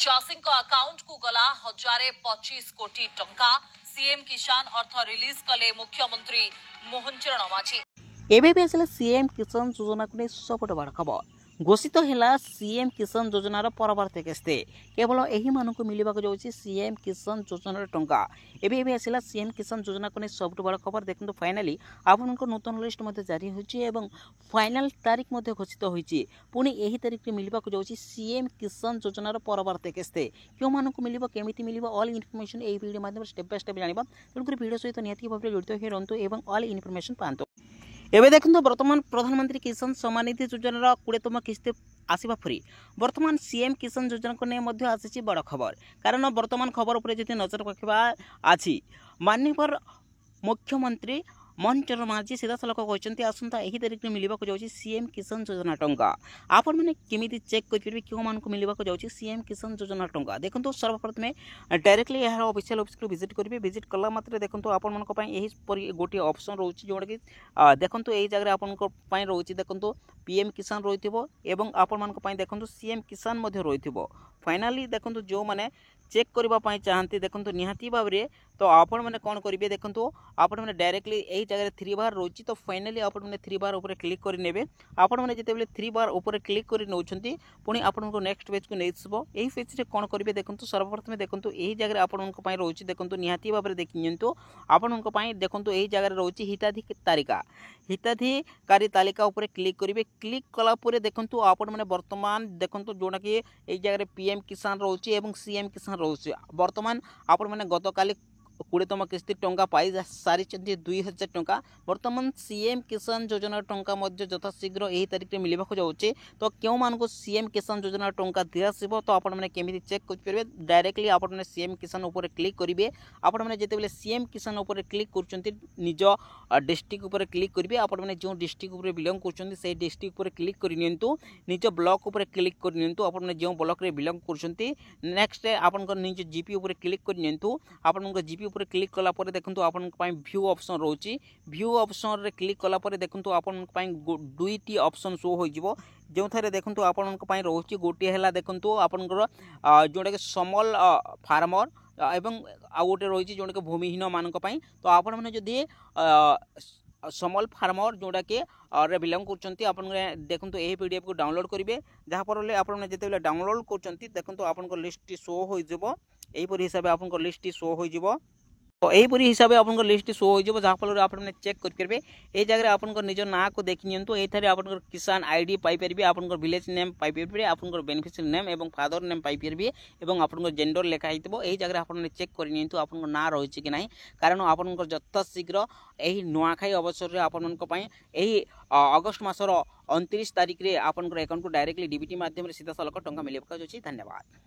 चाषी अकाउंट को गला 1025 कोटी टंका। सीएम किसान अर्थ रिलीज कले मुख्यमंत्री मोहन चरण माझी। एबे भी आसला सीएम किसान योजना को सबुठ बड़ खबर घोषित है। सीएम किसान योजनार परवर्ती किस्ती केवल यही मानक मिलवा जाऊँगी सीएम किसान योजनार टंका। एबे आसला सीएम किसान योजना को सबुठ बड़ खबर देखो। फाइनाली आपण नूतन लिस्ट जारी होची फाइनाल तारीख घोषित होती। पुणी यही तारीख में मिलवा जाऊँगी सीएम किसान योजनार परवर्ती किस्ती क्यों मानक मिल केमी मिल ऑल इनफर्मेशन यही वीडियो माध्यम स्टेप बाय स्टेप जाना। तेणुकर वीडियो सहित निहाती भाव जड़ित हो रही ऑल इनफर्मेशन पातु। एबे देखो वर्तमान प्रधानमंत्री किसान सम्मान निधि योजनार 20तम किस्ती आसवा फ्री। वर्तमान सीएम किसान योजना को नहीं आसी बड़ खबर कारण वर्तमान खबर उपर जदि नजर रखा आज माननीय मुख्यमंत्री मोहन चरण माझी सीधा सलख कहते आसंता यही तारीख में मिलवा जाऊँगी सीएम किसान योजना टंका। आपण मैंने केमी चेक करेंगे क्यों मानक मिलवा जाऊँगी सीएम किसान योजना टंका। देखो सर्वप्रथम डायरेक्टली यार ऑफिशियल वेबसाइट को विजिट करेंगे। विजिट कला मात्र देखो आपण यही गोटे ऑप्शन रोचे जोटा कि देखो यही जगह आपण रोचे देखो पीएम किसान रही आपण देखो सीएम किसान रही। फाइनाली देखो जो मैंने चेक करने चाहते देखो निहाती भाव में तो आपण मैंने कौन करेंगे देखो आपण मैंने डायरेक्टली यही जगह 3 बार रोची तो फाइनाली आपण मैंने 3 बार ऊपर क्लिक करेंगे। आपण मैंने जिते 3 बार ऊपर क्लिक कर नौकरी पुणी आपण को नेक्स्ट पेज को नहीं यही पेज में कौन करेंगे देखो। सर्वप्रथम देखो यही जगह आपण रोचे देखो निहाती भाव में देखी आपण देखो यही जगह रोचे हिताधिकारी तालिका उपर क्लिक करेंगे। क्लिक कलापर देखो आपण मैंने वर्तमान देखो जोटा कि यही जगह पीएम किसान रोचे और सीएम किसान रोचे। वर्तमान आपण मैंने गत काली 20तम किस्ती टंका पाई सारी 2000 टंका। वर्तमान सीएम किसान योजना टंका यथाशीघ्र यही तारीख में मिलवा जाऊँचे तो क्यों मानक सीएम किसान योजना टंका दिखासीब तो आपण मैंने केमी चेक करेंगे। डायरेक्टली आपण मैंने सीएम किसान उपर क्लिक करेंगे। आपण मैंने जिते सीएम किसान उपर क्लिक कर निज डिस्ट्रिक्ट उपर क्लिक करेंगे। आपण मैंने जो डिस्ट्रिक्ट उपर बिलंग कर डिस्ट्रिक्ट उपर क्लिक करनी निज ब्लॉक उपर क्लिक करनी आपण मैंने जो ब्लॉक रे बिलंग कर नेक्स्ट आपण निज जीपी उपर क्लिक करनी आपण जीपी उपर क्लिक कला पर देखो आपण व्यू ऑप्शन रोची। व्यू ऑप्शन रे क्लिक कला पर देखो आपण दुईटी ऑप्शन शो हो जो थे देखो आपण रोचे गोटे है देखो आपंकर जोटा कि स्मॉल फार्मर एवं आउ गोटे रही जोटा कि भूमिहीन मानक तो आपण मैंने जदि स्मॉल फार्मर जोटा कि रे बिलंग कर देखो यही पीडीएफ को डाउनलोड करेंगे जहाँफल आपने जिते डाउनलोड कर देखो आप लिस्ट शो होपर हिसाब से आप लिस्ट शो हो तो यहीपरी हिसाब से आपन लिस्ट शो हो जहाँफल आपने चेक करेंगे। ये जगह आप निज ना को देखी ये आप किसान आईडी पाइपर आप विलेज नेम पाइपर आप बेनिफिशियरी नेम और फादर नेम पाइपर और आप जेंडर लिखाई यही जगह आपने चेक करनी आप ना रही कि ना कारण आप यथाशीघ्र यही नुआखाई अवसर में आपण अगस्ट मासर 29 तारीख में आपन अकाउंट को डायरेक्टली डीबीटी माध्यम सीधा सलख टंका मिलवा। धन्यवाद।